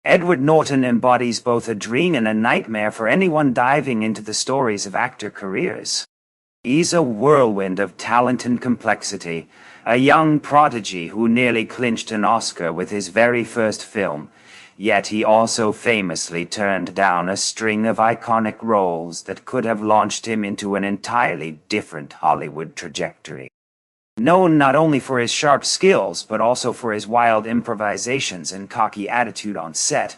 Edward Norton embodies both a dream and a nightmare for anyone diving into the stories of actor careers. He's a whirlwind of talent and complexity, a young prodigy who nearly clinched an Oscar with his very first film, yet he also famously turned down a string of iconic roles that could have launched him into an entirely different Hollywood trajectory. Known not only for his sharp skills, but also for his wild improvisations and cocky attitude on set,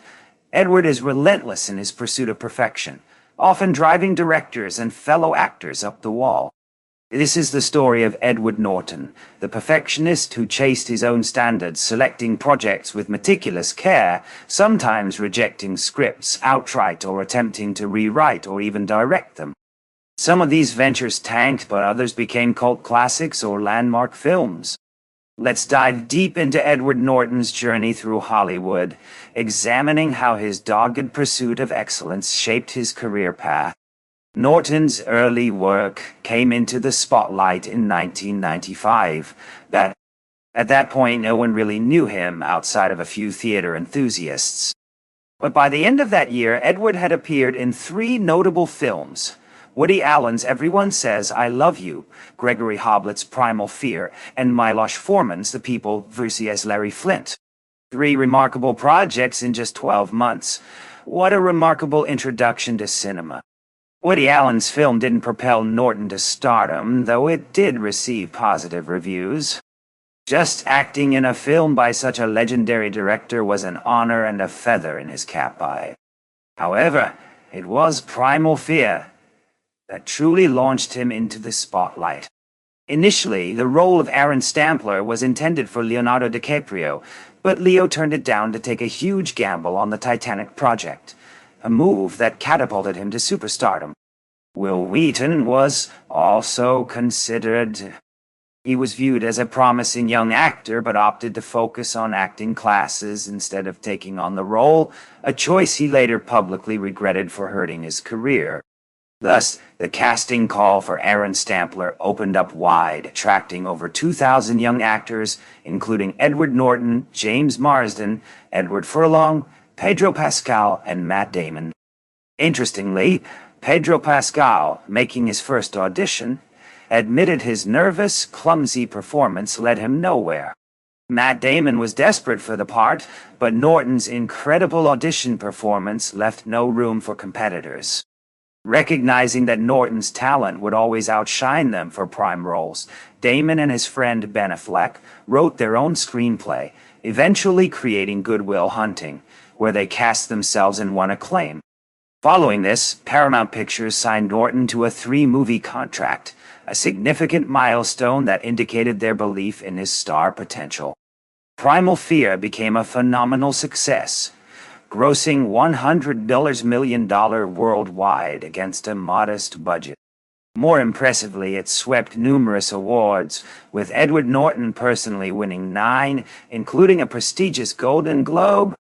Edward is relentless in his pursuit of perfection, often driving directors and fellow actors up the wall. This is the story of Edward Norton, the perfectionist who chased his own standards, selecting projects with meticulous care, sometimes rejecting scripts outright or attempting to rewrite or even direct them. Some of these ventures tanked, but others became cult classics or landmark films. Let's dive deep into Edward Norton's journey through Hollywood, examining how his dogged pursuit of excellence shaped his career path. Norton's early work came into the spotlight in 1995. At that point, no one really knew him outside of a few theater enthusiasts. But by the end of that year, Edward had appeared in 3 notable films: Woody Allen's Everyone Says I Love You, Gregory Hoblet's Primal Fear, and Miloš Forman's The People vs. Larry Flynt. 3 remarkable projects in just 12 months. What a remarkable introduction to cinema. Woody Allen's film didn't propel Norton to stardom, though it did receive positive reviews. Just acting in a film by such a legendary director was an honor and a feather in his cap. However, it was Primal Fear that truly launched him into the spotlight. Initially, the role of Aaron Stampler was intended for Leonardo DiCaprio, but Leo turned it down to take a huge gamble on the Titanic project, a move that catapulted him to superstardom. Will Wheaton was also considered. He was viewed as a promising young actor, but opted to focus on acting classes instead of taking on the role, a choice he later publicly regretted for hurting his career. Thus, the casting call for Aaron Stampler opened up wide, attracting over 2,000 young actors, including Edward Norton, James Marsden, Edward Furlong, Pedro Pascal, and Matt Damon. Interestingly, Pedro Pascal, making his first audition, admitted his nervous, clumsy performance led him nowhere. Matt Damon was desperate for the part, but Norton's incredible audition performance left no room for competitors. Recognizing that Norton's talent would always outshine them for prime roles, Damon and his friend Ben Affleck wrote their own screenplay, eventually creating Good Will Hunting, where they cast themselves and won acclaim. Following this, Paramount Pictures signed Norton to a 3-movie contract, a significant milestone that indicated their belief in his star potential. Primal Fear became a phenomenal success, grossing $100 million worldwide against a modest budget. More impressively, it swept numerous awards, with Edward Norton personally winning 9, including a prestigious Golden Globe.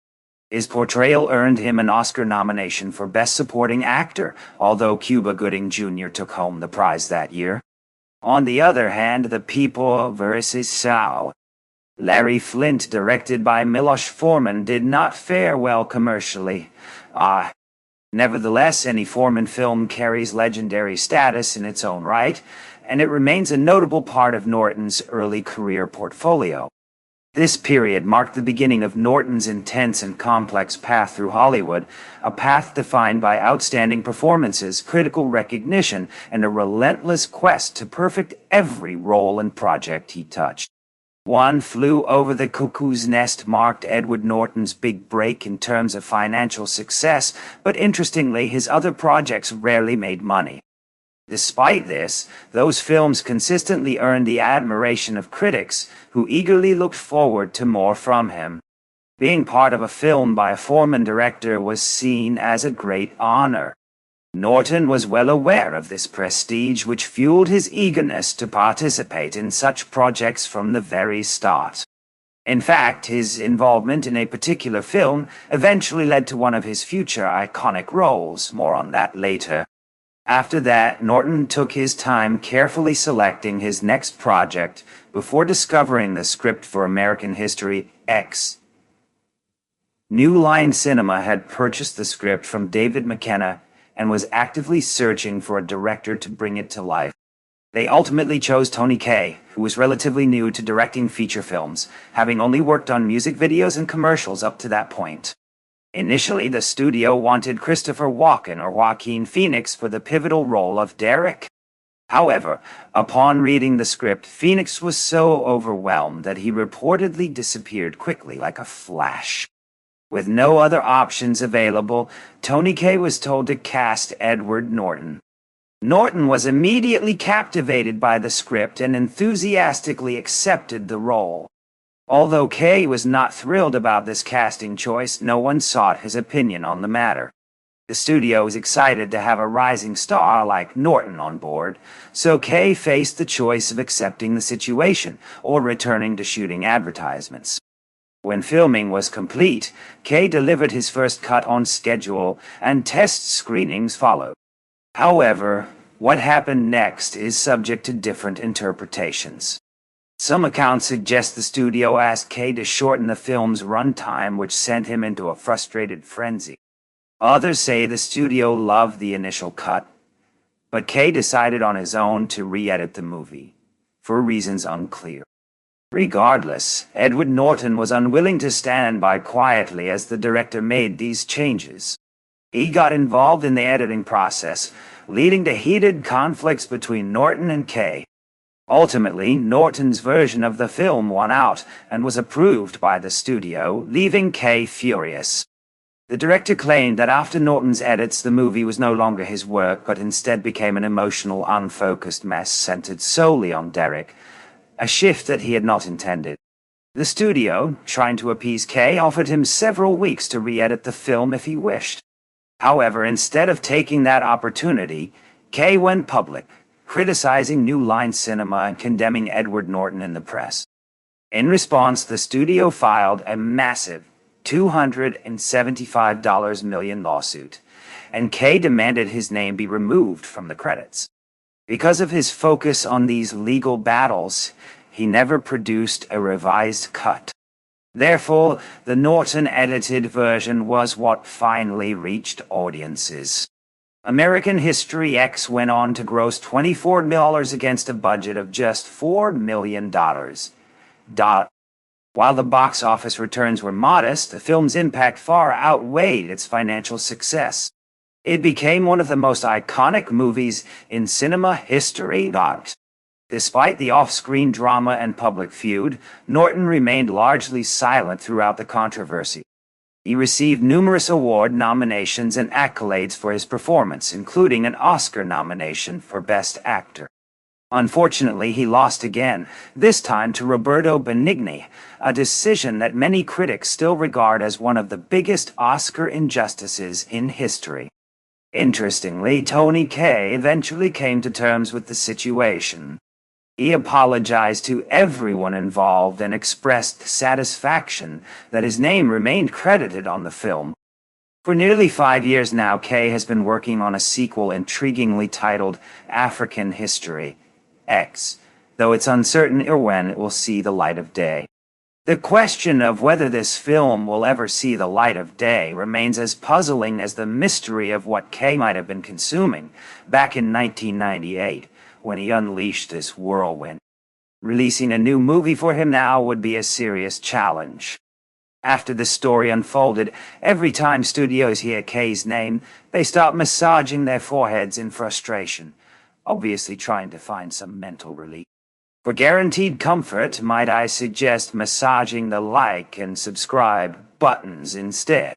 His portrayal earned him an Oscar nomination for Best Supporting Actor, although Cuba Gooding Jr. took home the prize that year. On the other hand, The People vs. Larry Flynt, directed by Miloš Forman, did not fare well commercially. Nevertheless, any Forman film carries legendary status in its own right, and it remains a notable part of Norton's early career portfolio. This period marked the beginning of Norton's intense and complex path through Hollywood, a path defined by outstanding performances, critical recognition, and a relentless quest to perfect every role and project he touched. One Flew Over the Cuckoo's Nest marked Edward Norton's big break in terms of financial success, but interestingly, his other projects rarely made money. Despite this, those films consistently earned the admiration of critics, who eagerly looked forward to more from him. Being part of a film by a Forman director was seen as a great honor. Norton was well aware of this prestige, which fueled his eagerness to participate in such projects from the very start. In fact, his involvement in a particular film eventually led to one of his future iconic roles. More on that later. After that, Norton took his time carefully selecting his next project before discovering the script for American History X. New Line Cinema had purchased the script from David McKenna and was actively searching for a director to bring it to life. They ultimately chose Tony Kaye, who was relatively new to directing feature films, having only worked on music videos and commercials up to that point. Initially, the studio wanted Christopher Walken or Joaquin Phoenix for the pivotal role of Derek. However, upon reading the script, Phoenix was so overwhelmed that he reportedly disappeared quickly like a flash. With no other options available, Tony Kaye was told to cast Edward Norton. Norton was immediately captivated by the script and enthusiastically accepted the role. Although Kaye was not thrilled about this casting choice, no one sought his opinion on the matter. The studio was excited to have a rising star like Norton on board, so Kaye faced the choice of accepting the situation or returning to shooting advertisements. When filming was complete, Kaye delivered his first cut on schedule, and test screenings followed. However, what happened next is subject to different interpretations. Some accounts suggest the studio asked Kaye to shorten the film's runtime, which sent him into a frustrated frenzy. Others say the studio loved the initial cut, but Kaye decided on his own to re-edit the movie, for reasons unclear. Regardless, Edward Norton was unwilling to stand by quietly as the director made these changes. He got involved in the editing process, leading to heated conflicts between Norton and Kaye. Ultimately, Norton's version of the film won out and was approved by the studio, leaving Kaye furious. The director claimed that after Norton's edits, the movie was no longer his work, but instead became an emotional, unfocused mess centered solely on Derek, a shift that he had not intended. The studio, trying to appease Kaye, offered him several weeks to re-edit the film if he wished. However, instead of taking that opportunity, Kaye went public, criticizing New Line Cinema and condemning Edward Norton in the press. In response, the studio filed a massive $275 million lawsuit, and Kaye demanded his name be removed from the credits. Because of his focus on these legal battles, he never produced a revised cut. Therefore, the Norton-edited version was what finally reached audiences. American History X went on to gross $24 million against a budget of just $4 million. While the box office returns were modest, the film's impact far outweighed its financial success. It became one of the most iconic movies in cinema history. Despite the off-screen drama and public feud, Norton remained largely silent throughout the controversy. He received numerous award nominations and accolades for his performance, including an Oscar nomination for Best Actor. Unfortunately, he lost again, this time to Roberto Benigni, a decision that many critics still regard as one of the biggest Oscar injustices in history. Interestingly, Tony Kaye eventually came to terms with the situation. He apologized to everyone involved and expressed satisfaction that his name remained credited on the film. For nearly 5 years now, Kaye has been working on a sequel intriguingly titled African History X, though it's uncertain when it will see the light of day. The question of whether this film will ever see the light of day remains as puzzling as the mystery of what Kaye might have been consuming back in 1998, when he unleashed this whirlwind. Releasing a new movie for him now would be a serious challenge. After the story unfolded, every time studios hear Kaye's name, they start massaging their foreheads in frustration, obviously trying to find some mental relief. For guaranteed comfort, might I suggest massaging the like and subscribe buttons instead.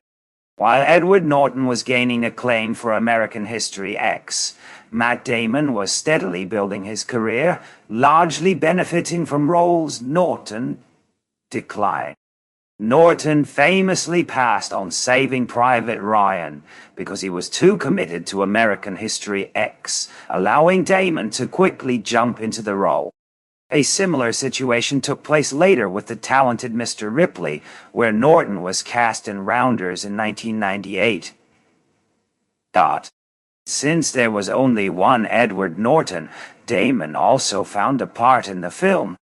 While Edward Norton was gaining acclaim for American History X, Matt Damon was steadily building his career, largely benefiting from roles Norton declined. Norton famously passed on Saving Private Ryan because he was too committed to American History X, allowing Damon to quickly jump into the role. A similar situation took place later with the talented Mr. Ripley, where Norton was cast in Rounders in 1998. Since there was only one Edward Norton, Damon also found a part in the film.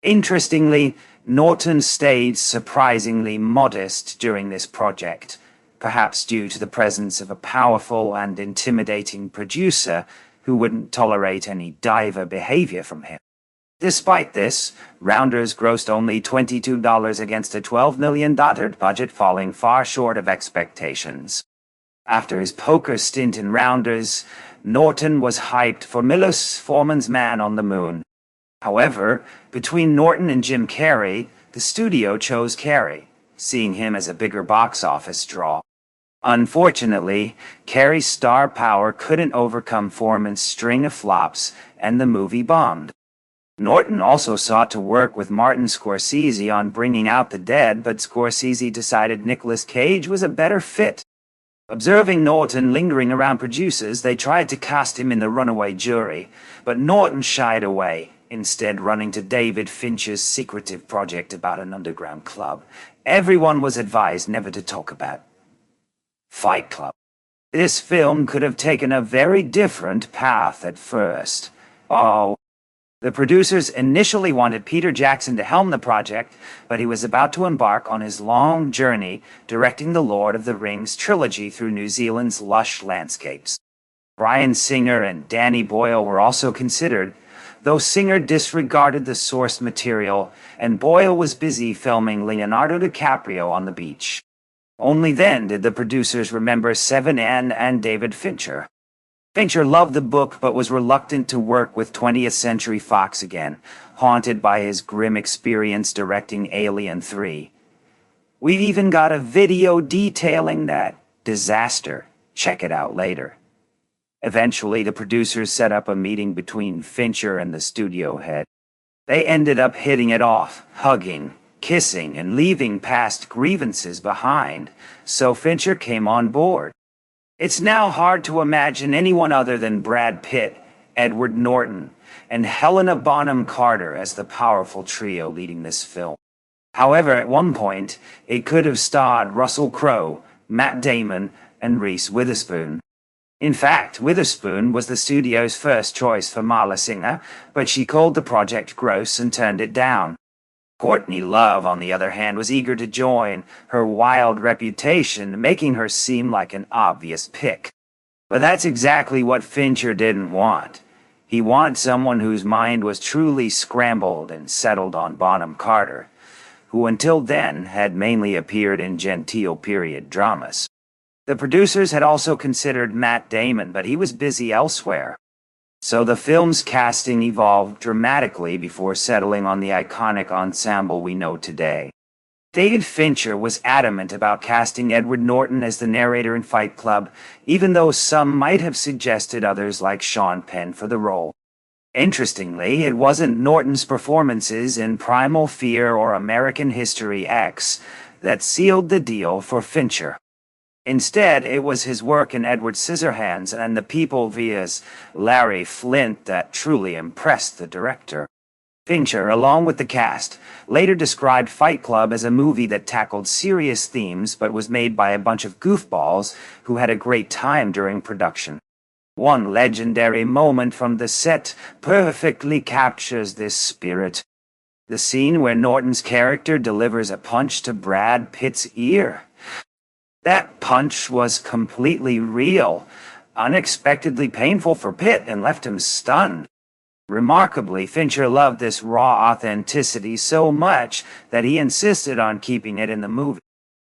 Interestingly, Norton stayed surprisingly modest during this project, perhaps due to the presence of a powerful and intimidating producer who wouldn't tolerate any diver behavior from him. Despite this, Rounders grossed only $22 against a $12 million budget, falling far short of expectations. After his poker stint in Rounders, Norton was hyped for Milos Forman's Man on the Moon. However, between Norton and Jim Carrey, the studio chose Carrey, seeing him as a bigger box office draw. Unfortunately, Carrey's star power couldn't overcome Forman's string of flops, and the movie bombed. Norton also sought to work with Martin Scorsese on Bringing Out the Dead, but Scorsese decided Nicolas Cage was a better fit. Observing Norton lingering around producers, they tried to cast him in The Runaway Jury, but Norton shied away, instead running to David Fincher's secretive project about an underground club everyone was advised never to talk about: Fight Club. This film could have taken a very different path at first. The producers initially wanted Peter Jackson to helm the project, but he was about to embark on his long journey directing the Lord of the Rings trilogy through New Zealand's lush landscapes. Bryan Singer and Danny Boyle were also considered, though Singer disregarded the source material and Boyle was busy filming Leonardo DiCaprio on the beach. Only then did the producers remember Seven N and David Fincher. Fincher loved the book but was reluctant to work with 20th Century Fox again, haunted by his grim experience directing Alien 3. We've even got a video detailing that disaster. Check it out later. Eventually, the producers set up a meeting between Fincher and the studio head. They ended up hitting it off, hugging, kissing, and leaving past grievances behind, so Fincher came on board. It's now hard to imagine anyone other than Brad Pitt, Edward Norton, and Helena Bonham Carter as the powerful trio leading this film. However, at one point, it could have starred Russell Crowe, Matt Damon, and Reese Witherspoon. In fact, Witherspoon was the studio's first choice for Marla Singer, but she called the project gross and turned it down. Courtney Love, on the other hand, was eager to join, her wild reputation making her seem like an obvious pick. But that's exactly what Fincher didn't want. He wanted someone whose mind was truly scrambled and settled on Bonham Carter, who until then had mainly appeared in genteel period dramas. The producers had also considered Matt Damon, but he was busy elsewhere. So the film's casting evolved dramatically before settling on the iconic ensemble we know today. David Fincher was adamant about casting Edward Norton as the narrator in Fight Club, even though some might have suggested others like Sean Penn for the role. Interestingly, it wasn't Norton's performances in Primal Fear or American History X that sealed the deal for Fincher. Instead, it was his work in Edward Scissorhands and The People vs. Larry Flynt that truly impressed the director. Fincher, along with the cast, later described Fight Club as a movie that tackled serious themes but was made by a bunch of goofballs who had a great time during production. One legendary moment from the set perfectly captures this spirit. The scene where Norton's character delivers a punch to Brad Pitt's ear. That punch was completely real, unexpectedly painful for Pitt, and left him stunned. Remarkably, Fincher loved this raw authenticity so much that he insisted on keeping it in the movie.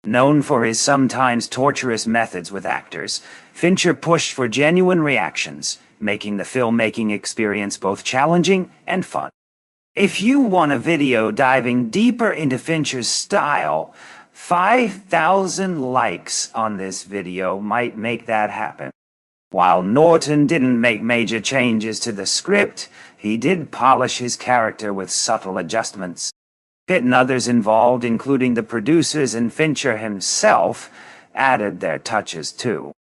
Known for his sometimes torturous methods with actors, Fincher pushed for genuine reactions, making the filmmaking experience both challenging and fun. If you want a video diving deeper into Fincher's style, 5,000 likes on this video might make that happen. While Norton didn't make major changes to the script, he did polish his character with subtle adjustments. Pitt and others involved, including the producers and Fincher himself, added their touches too.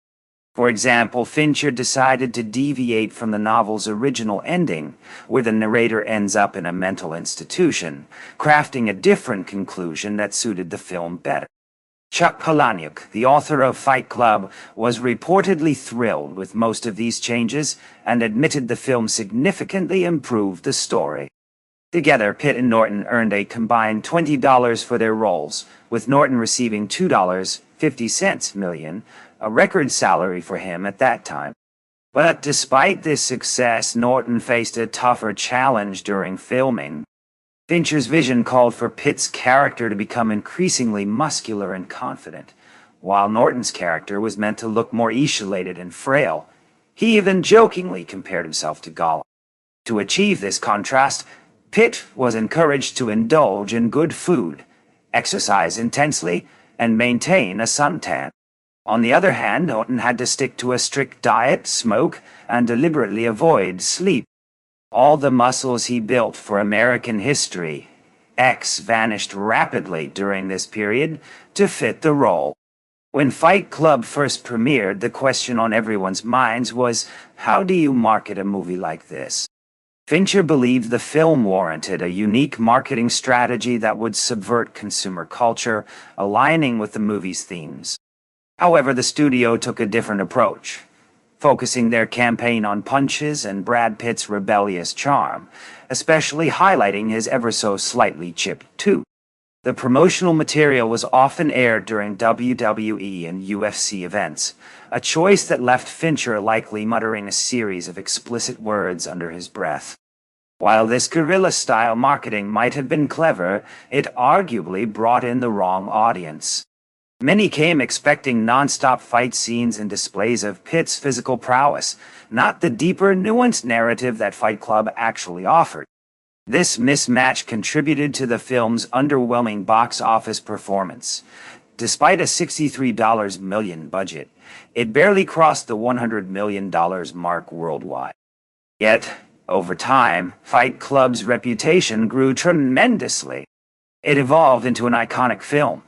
For example, Fincher decided to deviate from the novel's original ending, where the narrator ends up in a mental institution, crafting a different conclusion that suited the film better. Chuck Palahniuk, the author of Fight Club, was reportedly thrilled with most of these changes and admitted the film significantly improved the story. Together, Pitt and Norton earned a combined $20 for their roles, with Norton receiving $2.50 million, a record salary for him at that time. But despite this success, Norton faced a tougher challenge during filming. Fincher's vision called for Pitt's character to become increasingly muscular and confident, while Norton's character was meant to look more isolated and frail. He even jokingly compared himself to Gollum. To achieve this contrast, Pitt was encouraged to indulge in good food, exercise intensely, and maintain a suntan. On the other hand, Norton had to stick to a strict diet, smoke, and deliberately avoid sleep. All the muscles he built for American history, X, vanished rapidly during this period to fit the role. When Fight Club first premiered, the question on everyone's minds was, how do you market a movie like this? Fincher believed the film warranted a unique marketing strategy that would subvert consumer culture, aligning with the movie's themes. However, the studio took a different approach, focusing their campaign on punches and Brad Pitt's rebellious charm, especially highlighting his ever-so-slightly chipped tooth. The promotional material was often aired during WWE and UFC events, a choice that left Fincher likely muttering a series of explicit words under his breath. While this guerrilla-style marketing might have been clever, it arguably brought in the wrong audience. Many came expecting non-stop fight scenes and displays of Pitt's physical prowess, not the deeper, nuanced narrative that Fight Club actually offered. This mismatch contributed to the film's underwhelming box office performance. Despite a $63 million budget, it barely crossed the $100 million mark worldwide. Yet, over time, Fight Club's reputation grew tremendously. It evolved into an iconic film,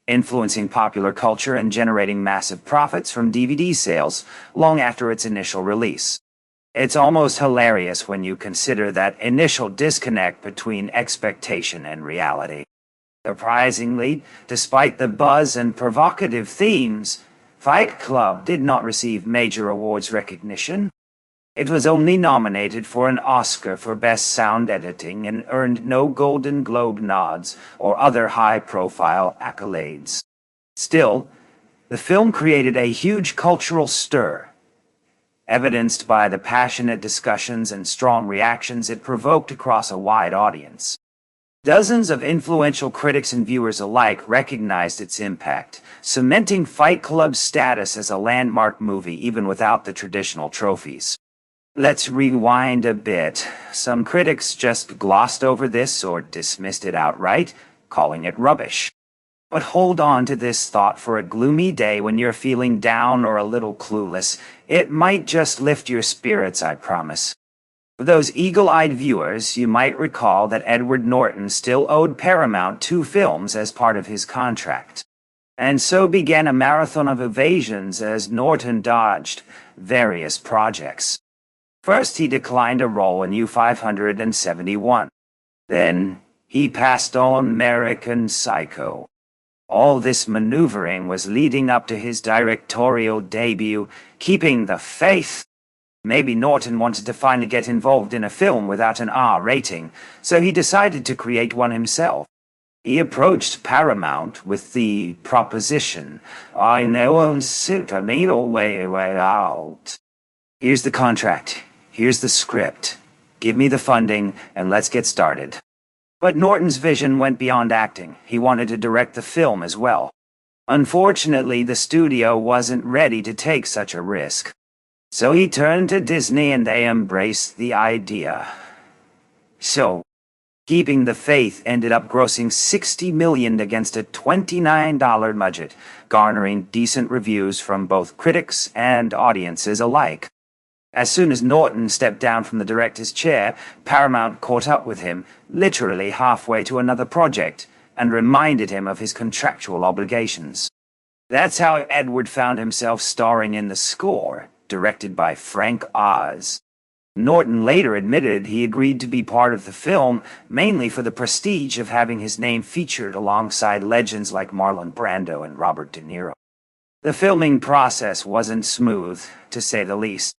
influencing popular culture and generating massive profits from DVD sales long after its initial release. It's almost hilarious when you consider that initial disconnect between expectation and reality. Surprisingly, despite the buzz and provocative themes, Fight Club did not receive major awards recognition. It was only nominated for an Oscar for Best Sound Editing and earned no Golden Globe nods or other high-profile accolades. Still, the film created a huge cultural stir, evidenced by the passionate discussions and strong reactions it provoked across a wide audience. Dozens of influential critics and viewers alike recognized its impact, cementing Fight Club's status as a landmark movie even without the traditional trophies. Let's rewind a bit. Some critics just glossed over this or dismissed it outright, calling it rubbish. But hold on to this thought for a gloomy day when you're feeling down or a little clueless. It might just lift your spirits, I promise. For those eagle-eyed viewers, you might recall that Edward Norton still owed Paramount 2 films as part of his contract. And so began a marathon of evasions as Norton dodged various projects. First, he declined a role in U-571. Then, he passed on American Psycho. All this maneuvering was leading up to his directorial debut, keeping the faith. Maybe Norton wanted to finally get involved in a film without an R rating, so he decided to create one himself. He approached Paramount with the proposition, I know I'll sit a needle way out. Here's the contract. Here's the script. Give me the funding, and let's get started. But Norton's vision went beyond acting. He wanted to direct the film as well. Unfortunately, the studio wasn't ready to take such a risk. So he turned to Disney and they embraced the idea. So, Keeping the Faith ended up grossing $60 million against a $29 budget, garnering decent reviews from both critics and audiences alike. As soon as Norton stepped down from the director's chair, Paramount caught up with him, literally halfway to another project, and reminded him of his contractual obligations. That's how Edward found himself starring in The Score, directed by Frank Oz. Norton later admitted he agreed to be part of the film mainly for the prestige of having his name featured alongside legends like Marlon Brando and Robert De Niro. The filming process wasn't smooth, to say the least.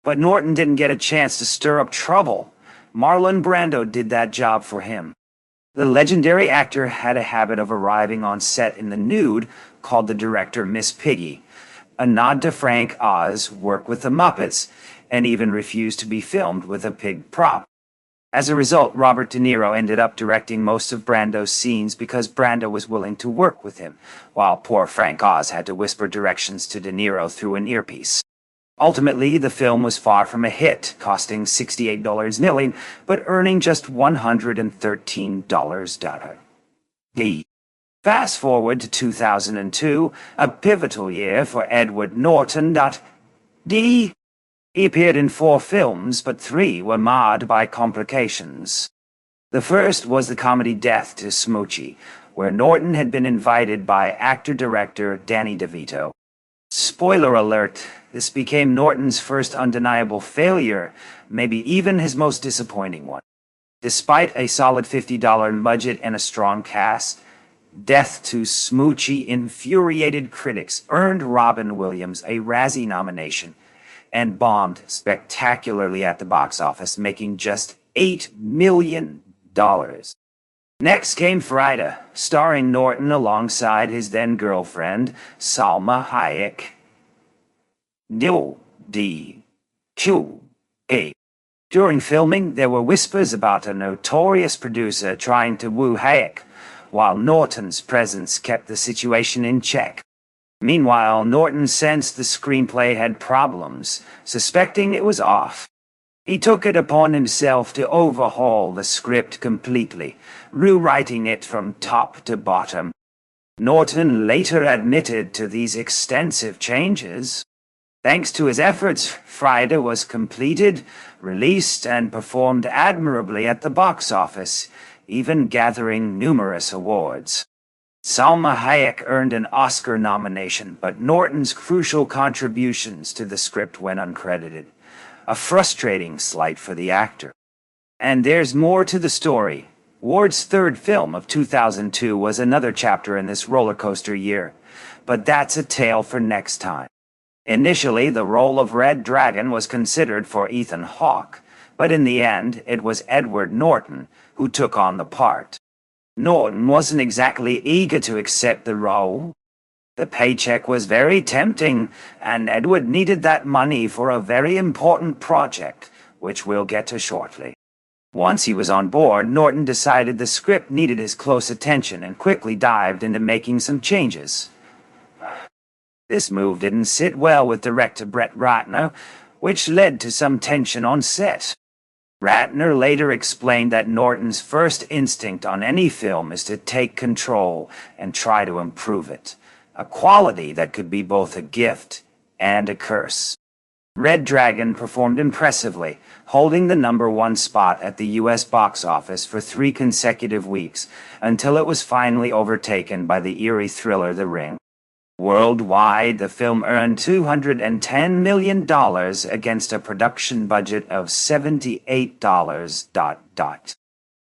But Norton didn't get a chance to stir up trouble. Marlon Brando did that job for him. The legendary actor had a habit of arriving on set in the nude, called the director Miss Piggy, a nod to Frank Oz' work with the Muppets, and even refused to be filmed with a pig prop. As a result, Robert De Niro ended up directing most of Brando's scenes because Brando was willing to work with him, while poor Frank Oz had to whisper directions to De Niro through an earpiece. Ultimately, the film was far from a hit, costing $68 million, but earning just $113. Fast forward to 2002, a pivotal year for Edward Norton. He appeared in 4 films, but 3 were marred by complications. The first was the comedy Death to Smoochy, where Norton had been invited by actor-director Danny DeVito. Spoiler alert, this became Norton's first undeniable failure, maybe even his most disappointing one. Despite a solid $50 budget and a strong cast, Death to Smoochy infuriated critics, earned Robin Williams a Razzie nomination, and bombed spectacularly at the box office, making just $8 million. Next came Frida, starring Norton alongside his then-girlfriend, Salma Hayek. During filming, there were whispers about a notorious producer trying to woo Hayek, while Norton's presence kept the situation in check. Meanwhile, Norton sensed the screenplay had problems, suspecting it was off. He took it upon himself to overhaul the script completely, rewriting it from top to bottom. Norton later admitted to these extensive changes. Thanks to his efforts, Frida was completed, released, and performed admirably at the box office, even gathering numerous awards. Salma Hayek earned an Oscar nomination, but Norton's crucial contributions to the script went uncredited. A frustrating slight for the actor. And there's more to the story. Ward's third film of 2002 was another chapter in this roller coaster year, but that's a tale for next time. Initially, the role of Red Dragon was considered for Ethan Hawke, but in the end, it was Edward Norton who took on the part. Norton wasn't exactly eager to accept the role. The paycheck was very tempting, and Edward needed that money for a very important project, which we'll get to shortly. Once he was on board, Norton decided the script needed his close attention and quickly dived into making some changes. This move didn't sit well with director Brett Ratner, which led to some tension on set. Ratner later explained that Norton's first instinct on any film is to take control and try to improve it, a quality that could be both a gift and a curse. Red Dragon performed impressively, holding the #1 spot at the U.S. box office for 3 consecutive weeks, until it was finally overtaken by the eerie thriller The Ring. Worldwide, the film earned $210 million against a production budget of $78.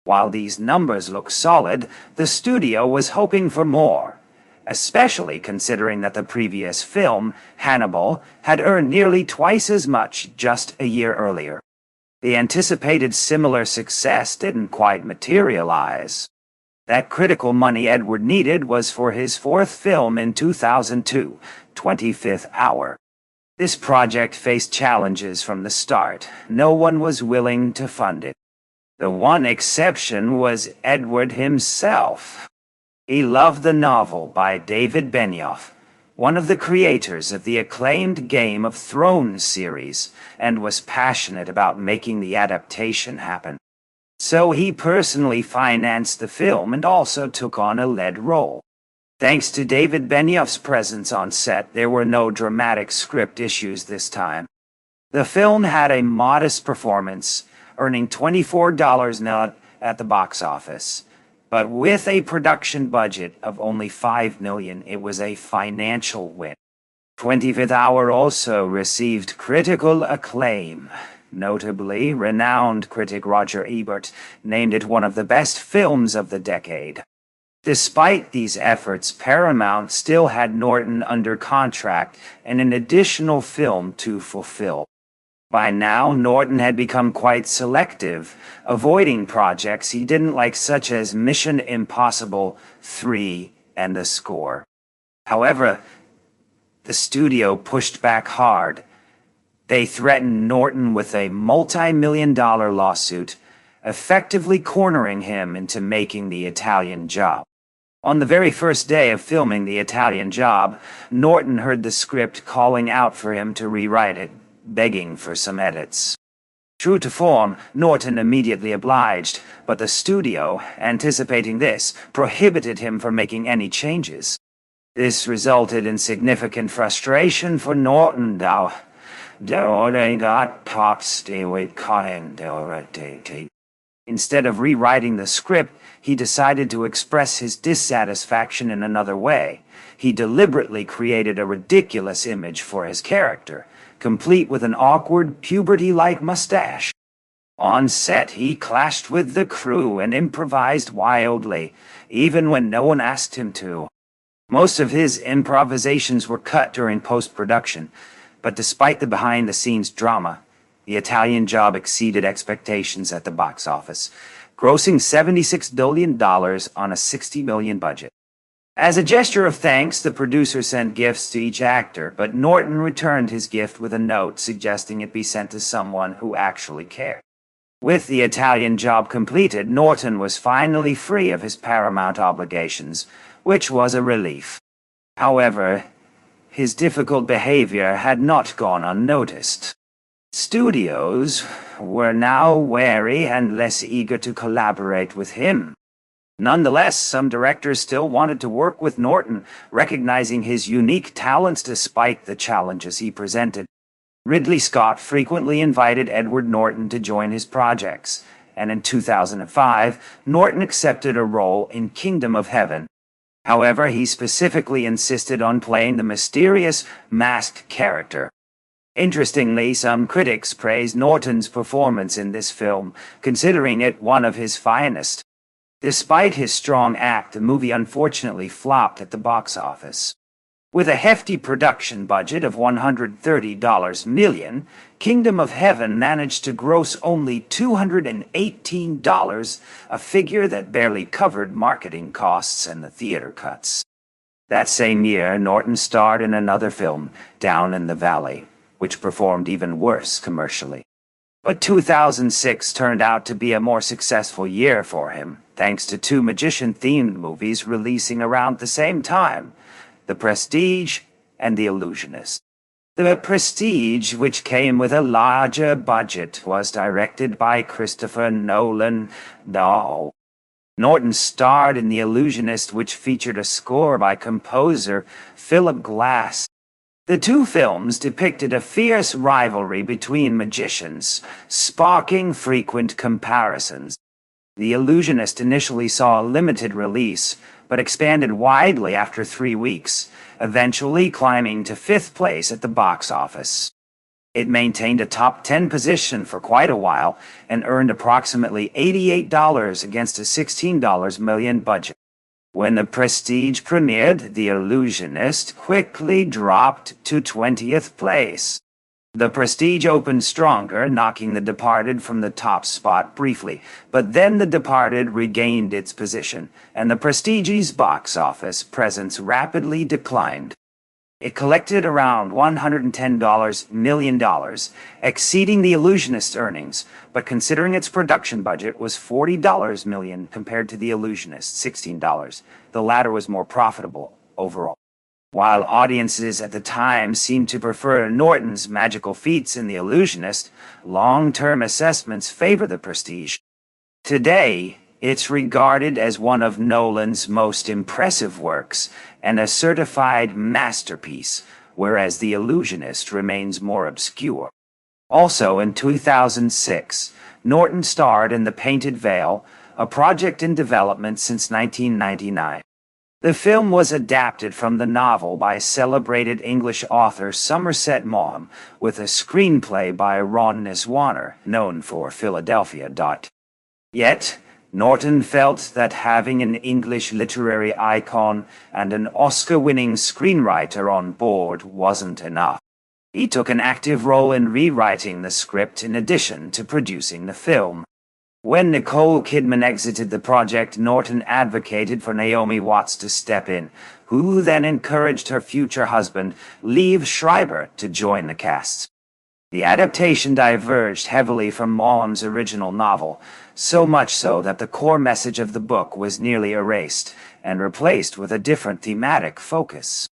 While these numbers look solid, the studio was hoping for more, especially considering that the previous film, Hannibal, had earned nearly twice as much just a year earlier. The anticipated similar success didn't quite materialize. That critical money Edward needed was for his 4th film in 2002, 25th Hour. This project faced challenges from the start. No one was willing to fund it. The one exception was Edward himself. He loved the novel by David Benioff, one of the creators of the acclaimed Game of Thrones series, and was passionate about making the adaptation happen. So he personally financed the film and also took on a lead role. Thanks to David Benioff's presence on set, there were no dramatic script issues this time. The film had a modest performance, earning $24 net at the box office. But with a production budget of only $5 million, it was a financial win. 25th Hour also received critical acclaim. Notably, renowned critic Roger Ebert named it one of the best films of the decade. Despite these efforts, Paramount still had Norton under contract and an additional film to fulfill. By now, Norton had become quite selective, avoiding projects he didn't like, such as Mission Impossible 3 and The Score. However, the studio pushed back hard. They threatened Norton with a multi-million-dollar lawsuit, effectively cornering him into making The Italian Job. On the very first day of filming The Italian Job, Norton heard the script calling out for him to rewrite it, begging for some edits. True to form, Norton immediately obliged, but the studio, anticipating this, prohibited him from making any changes. This resulted in significant frustration for Norton, though. Instead of rewriting the script, he decided to express his dissatisfaction in another way. He deliberately created a ridiculous image for his character, complete with an awkward, puberty-like mustache. On set, he clashed with the crew and improvised wildly, even when no one asked him to. Most of his improvisations were cut during post-production, but despite the behind-the-scenes drama, The Italian Job exceeded expectations at the box office, grossing $76 billion on a $60 million budget. As a gesture of thanks, the producer sent gifts to each actor, but Norton returned his gift with a note suggesting it be sent to someone who actually cared. With The Italian Job completed, Norton was finally free of his Paramount obligations, which was a relief. However, his difficult behavior had not gone unnoticed. Studios were now wary and less eager to collaborate with him. Nonetheless, some directors still wanted to work with Norton, recognizing his unique talents despite the challenges he presented. Ridley Scott frequently invited Edward Norton to join his projects, and in 2005, Norton accepted a role in Kingdom of Heaven. However, he specifically insisted on playing the mysterious, masked character. Interestingly, some critics praised Norton's performance in this film, considering it one of his finest. Despite his strong act, the movie unfortunately flopped at the box office. With a hefty production budget of $130 million, Kingdom of Heaven managed to gross only $218, a figure that barely covered marketing costs and the theater cuts. That same year, Norton starred in another film, Down in the Valley, which performed even worse commercially. But 2006 turned out to be a more successful year for him, thanks to two magician-themed movies releasing around the same time, The Prestige and The Illusionist. The Prestige, which came with a larger budget, was directed by Christopher Nolan. Norton starred in The Illusionist, which featured a score by composer Philip Glass. The two films depicted a fierce rivalry between magicians, sparking frequent comparisons. The Illusionist initially saw a limited release, but expanded widely after 3 weeks, eventually climbing to 5th place at the box office. It maintained a top 10 position for quite a while and earned approximately $88 against a $16 million budget. When The Prestige premiered, The Illusionist quickly dropped to 20th place. The Prestige opened stronger, knocking The Departed from the top spot briefly, but then The Departed regained its position, and The Prestige's box office presence rapidly declined. It collected around $110 million, exceeding The Illusionist's earnings, but considering its production budget was $40 million compared to The Illusionist's $16, the latter was more profitable overall. While audiences at the time seemed to prefer Norton's magical feats in The Illusionist, long-term assessments favor The Prestige. Today, it's regarded as one of Nolan's most impressive works and a certified masterpiece, whereas The Illusionist remains more obscure. Also in 2006, Norton starred in The Painted Veil, a project in development since 1999. The film was adapted from the novel by celebrated English author Somerset Maugham, with a screenplay by Ron Niswaner, known for Philadelphia. Yet, Norton felt that having an English literary icon and an Oscar-winning screenwriter on board wasn't enough. He took an active role in rewriting the script in addition to producing the film. When Nicole Kidman exited the project, Norton advocated for Naomi Watts to step in, who then encouraged her future husband, Liev Schreiber, to join the cast. The adaptation diverged heavily from Maughams' original novel, so much so that the core message of the book was nearly erased and replaced with a different thematic focus.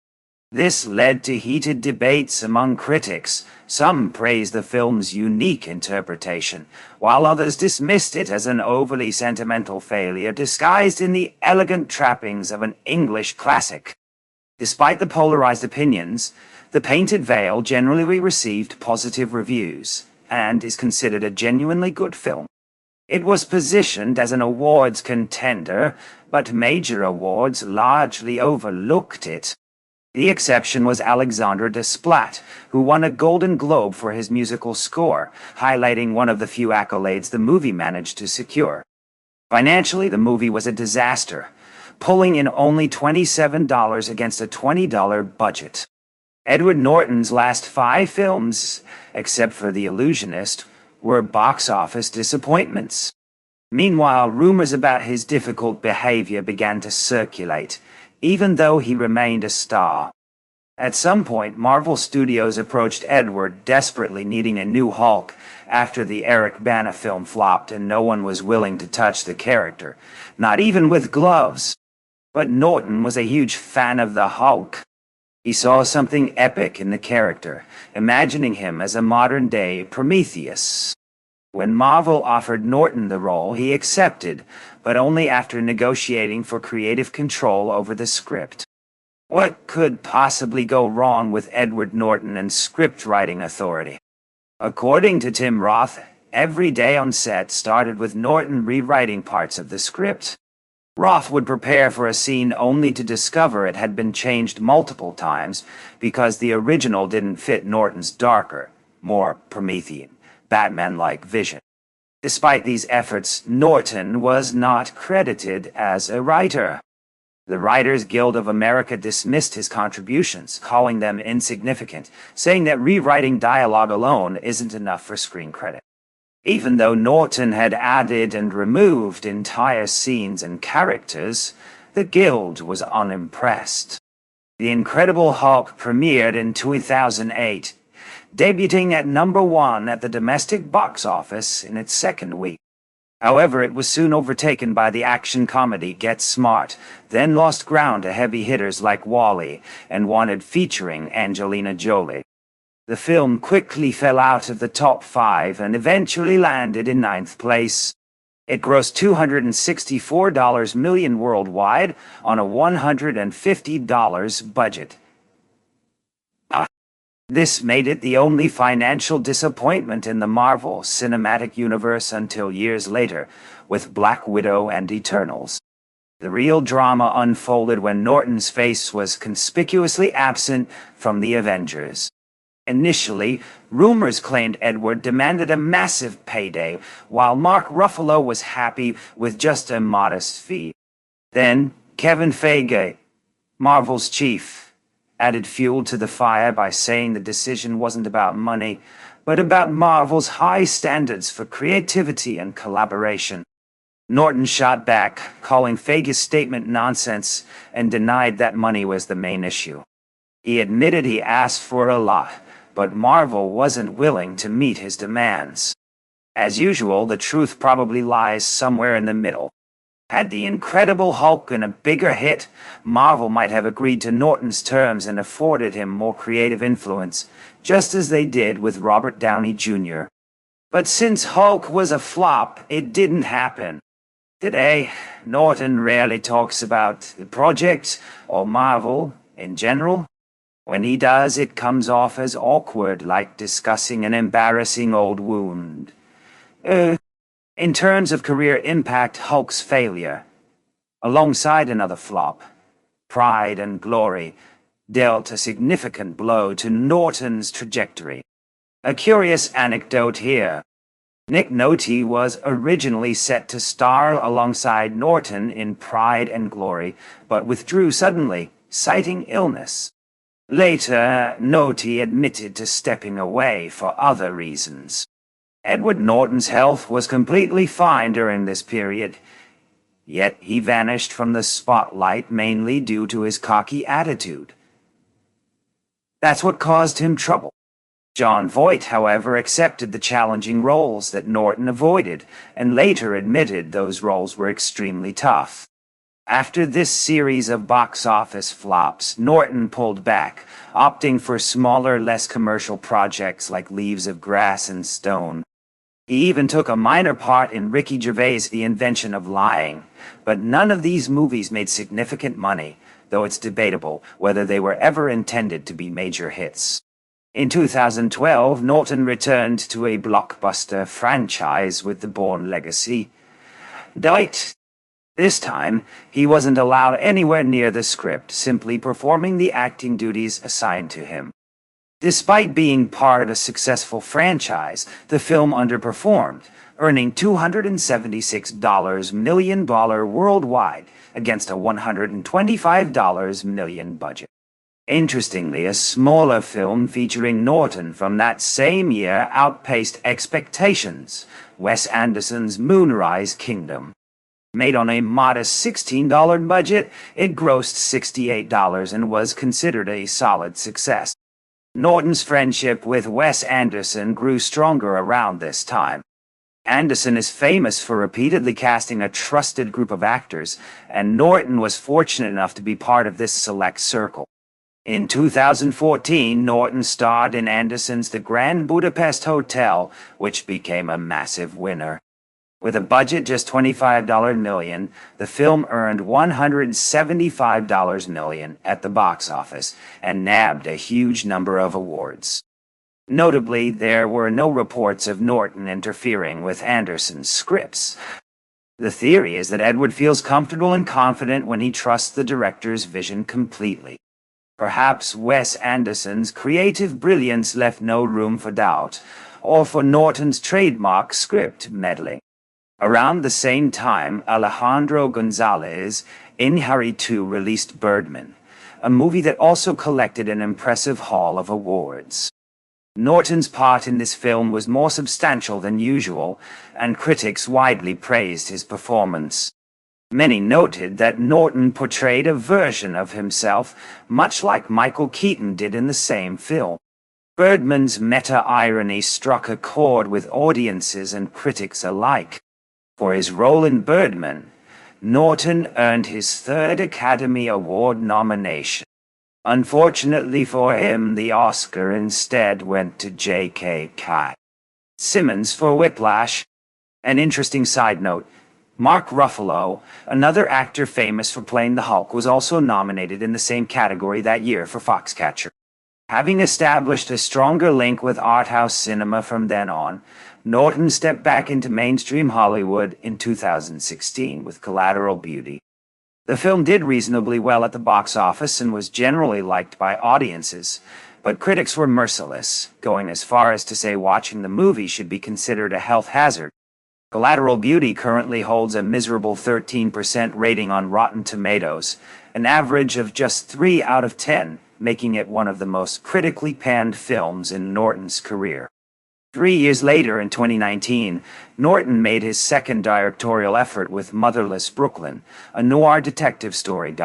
This led to heated debates among critics. Some praised the film's unique interpretation, while others dismissed it as an overly sentimental failure disguised in the elegant trappings of an English classic. Despite the polarized opinions, The Painted Veil generally received positive reviews and is considered a genuinely good film. It was positioned as an awards contender, but major awards largely overlooked it. The exception was Alexandre Desplat, who won a Golden Globe for his musical score, highlighting one of the few accolades the movie managed to secure. Financially, the movie was a disaster, pulling in only $27 against a $20 budget. Edward Norton's last 5 films, except for The Illusionist, were box office disappointments. Meanwhile, rumors about his difficult behavior began to circulate, even though he remained a star. At some point, Marvel Studios approached Edward, desperately needing a new Hulk after the Eric Bana film flopped and no one was willing to touch the character, not even with gloves. But Norton was a huge fan of the Hulk. He saw something epic in the character, imagining him as a modern-day Prometheus. When Marvel offered Norton the role, he accepted, but only after negotiating for creative control over the script. What could possibly go wrong with Edward Norton and script writing authority? According to Tim Roth, every day on set started with Norton rewriting parts of the script. Roth would prepare for a scene only to discover it had been changed multiple times because the original didn't fit Norton's darker, more Promethean, Batman-like vision. Despite these efforts, Norton was not credited as a writer. The Writers Guild of America dismissed his contributions, calling them insignificant, saying that rewriting dialogue alone isn't enough for screen credit. Even though Norton had added and removed entire scenes and characters, the Guild was unimpressed. The Incredible Hulk premiered in 2008, debuting at #1 at the domestic box office in its second week. However, it was soon overtaken by the action comedy Get Smart, then lost ground to heavy hitters like Wall-E and Wanted featuring Angelina Jolie. The film quickly fell out of the top 5 and eventually landed in 9th place. It grossed $264 million worldwide on a $150 budget. This made it the only financial disappointment in the Marvel Cinematic Universe until years later, with Black Widow and Eternals. The real drama unfolded when Norton's face was conspicuously absent from the Avengers. Initially, rumors claimed Edward demanded a massive payday, while Mark Ruffalo was happy with just a modest fee. Then, Kevin Feige, Marvel's chief, added fuel to the fire by saying the decision wasn't about money, but about Marvel's high standards for creativity and collaboration. Norton shot back, calling Feige's statement nonsense, and denied that money was the main issue. He admitted he asked for a lot, but Marvel wasn't willing to meet his demands. As usual, the truth probably lies somewhere in the middle. Had The Incredible Hulk been a bigger hit, Marvel might have agreed to Norton's terms and afforded him more creative influence, just as they did with Robert Downey Jr. But since Hulk was a flop, it didn't happen. Today, Norton rarely talks about the project or Marvel in general. When he does, it comes off as awkward, like discussing an embarrassing old wound. In terms of career impact, Hulk's failure, alongside another flop, Pride and Glory, dealt a significant blow to Norton's trajectory. A curious anecdote here. Nick Nolte was originally set to star alongside Norton in Pride and Glory, but withdrew suddenly, citing illness. Later, Norty admitted to stepping away for other reasons. Edward Norton's health was completely fine during this period, yet he vanished from the spotlight mainly due to his cocky attitude. That's what caused him trouble. Jon Voight, however, accepted the challenging roles that Norton avoided, and later admitted those roles were extremely tough. After this series of box office flops, Norton pulled back, opting for smaller, less commercial projects like Leaves of Grass and Stone. He even took a minor part in Ricky Gervais' The Invention of Lying, but none of these movies made significant money, though it's debatable whether they were ever intended to be major hits. In 2012, Norton returned to a blockbuster franchise with The Bourne Legacy. This time, he wasn't allowed anywhere near the script, simply performing the acting duties assigned to him. Despite being part of a successful franchise, the film underperformed, earning $276 million worldwide against a $125 million budget. Interestingly, a smaller film featuring Norton from that same year outpaced expectations, Wes Anderson's Moonrise Kingdom. Made on a modest $16 budget, it grossed $68 and was considered a solid success. Norton's friendship with Wes Anderson grew stronger around this time. Anderson is famous for repeatedly casting a trusted group of actors, and Norton was fortunate enough to be part of this select circle. In 2014, Norton starred in Anderson's The Grand Budapest Hotel, which became a massive winner. With a budget just $25 million, the film earned $175 million at the box office and nabbed a huge number of awards. Notably, there were no reports of Norton interfering with Anderson's scripts. The theory is that Edward feels comfortable and confident when he trusts the director's vision completely. Perhaps Wes Anderson's creative brilliance left no room for doubt, or for Norton's trademark script meddling. Around the same time, Alejandro González Iñárritu released Birdman, a movie that also collected an impressive haul of awards. Norton's part in this film was more substantial than usual, and critics widely praised his performance. Many noted that Norton portrayed a version of himself, much like Michael Keaton did in the same film. Birdman's meta-irony struck a chord with audiences and critics alike. For his role in Birdman, Norton earned his third Academy Award nomination. Unfortunately for him, the Oscar instead went to J.K. Simmons for Whiplash. An interesting side note, Mark Ruffalo, another actor famous for playing the Hulk, was also nominated in the same category that year for Foxcatcher. Having established a stronger link with art house cinema from then on, Norton stepped back into mainstream Hollywood in 2016 with Collateral Beauty. The film did reasonably well at the box office and was generally liked by audiences, but critics were merciless, going as far as to say watching the movie should be considered a health hazard. Collateral Beauty currently holds a miserable 13% rating on Rotten Tomatoes, an average of just 3 out of 10, making it one of the most critically panned films in Norton's career. 3 years later, in 2019, Norton made his second directorial effort with Motherless Brooklyn, a noir detective story.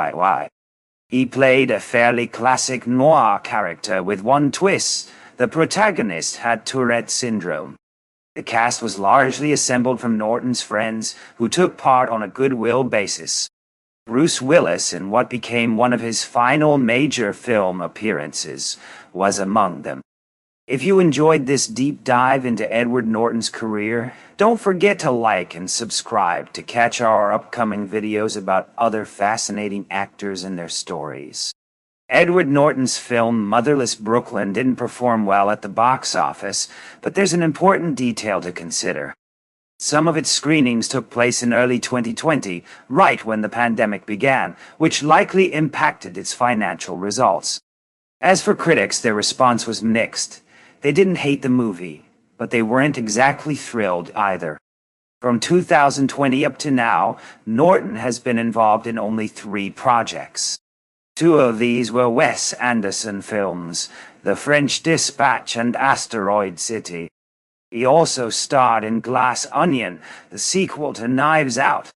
He played a fairly classic noir character with one twist: the protagonist had Tourette syndrome. The cast was largely assembled from Norton's friends, who took part on a goodwill basis. Bruce Willis, in what became one of his final major film appearances, was among them. If you enjoyed this deep dive into Edward Norton's career, don't forget to like and subscribe to catch our upcoming videos about other fascinating actors and their stories. Edward Norton's film Motherless Brooklyn didn't perform well at the box office, but there's an important detail to consider. Some of its screenings took place in early 2020, right when the pandemic began, which likely impacted its financial results. As for critics, their response was mixed. They didn't hate the movie, but they weren't exactly thrilled either. From 2020 up to now, Norton has been involved in only 3 projects. Two of these were Wes Anderson films, The French Dispatch and Asteroid City. He also starred in Glass Onion, the sequel to Knives Out.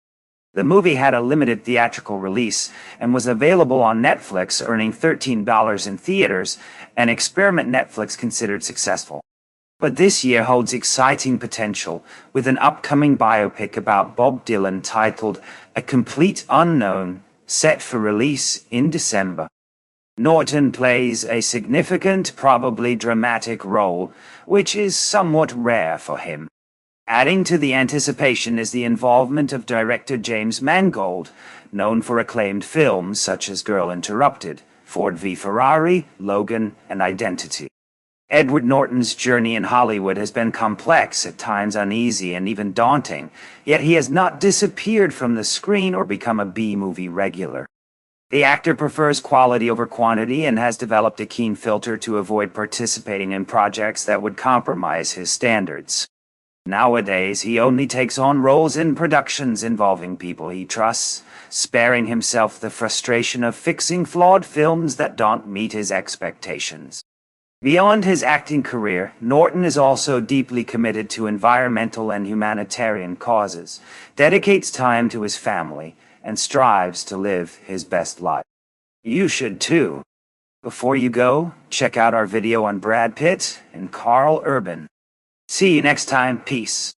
The movie had a limited theatrical release and was available on Netflix, earning $13 in theaters, an experiment Netflix considered successful. But this year holds exciting potential, with an upcoming biopic about Bob Dylan titled A Complete Unknown, set for release in December. Norton plays a significant, probably dramatic role, which is somewhat rare for him. Adding to the anticipation is the involvement of director James Mangold, known for acclaimed films such as Girl Interrupted, Ford v Ferrari, Logan, and Identity. Edward Norton's journey in Hollywood has been complex, at times uneasy, and even daunting, yet he has not disappeared from the screen or become a B-movie regular. The actor prefers quality over quantity and has developed a keen filter to avoid participating in projects that would compromise his standards. Nowadays, he only takes on roles in productions involving people he trusts, sparing himself the frustration of fixing flawed films that don't meet his expectations. Beyond his acting career, Norton is also deeply committed to environmental and humanitarian causes, dedicates time to his family, and strives to live his best life. You should too. Before you go, check out our video on Brad Pitt and Carl Urban. See you next time. Peace.